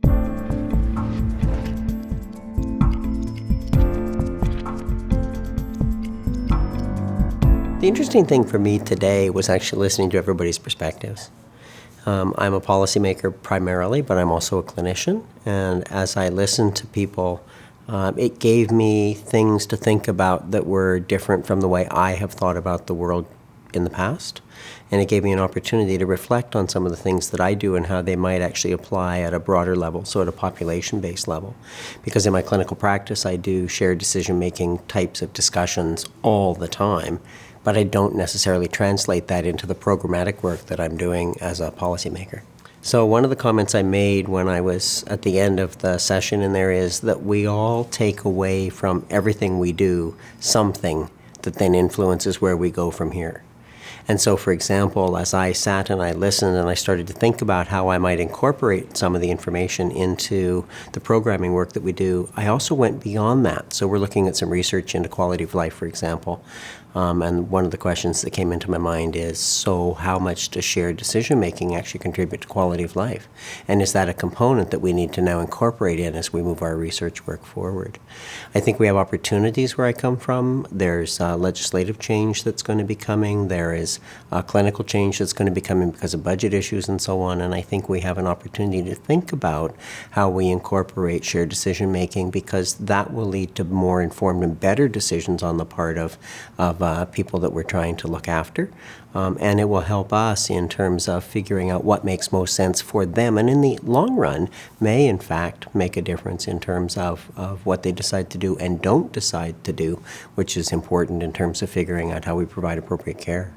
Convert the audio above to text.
The interesting thing for me today was actually listening to everybody's perspectives. I'm a policymaker primarily, but I'm also a clinician. And as I listened to people, it gave me things to think about that were different from the way I have thought about the world in the past. And it gave me an opportunity to reflect on some of the things that I do and how they might actually apply at a broader level, so at a population-based level. Because in my clinical practice, I do shared decision-making types of discussions all the time, but I don't necessarily translate that into the programmatic work that I'm doing as a policymaker. So one of the comments I made when I was at the end of the session in there is that we all take away from everything we do something that then influences where we go from here. And so, for example, as I sat and I listened and I started to think about how I might incorporate some of the information into the programming work that we do, I also went beyond that. So we're looking at some research into quality of life, for example. And one of the questions that came into my mind is, so how much does shared decision-making actually contribute to quality of life? And is that a component that we need to now incorporate in as we move our research work forward? I think we have opportunities where I come from. There's legislative change that's going to be coming. There is clinical change that's going to be coming because of budget issues and so on. And I think we have an opportunity to think about how we incorporate shared decision-making, because that will lead to more informed and better decisions on the part of people that we're trying to look after. And it will help us in terms of figuring out what makes most sense for them, and in the long run may in fact make a difference in terms of what they decide to do and don't decide to do, which is important in terms of figuring out how we provide appropriate care.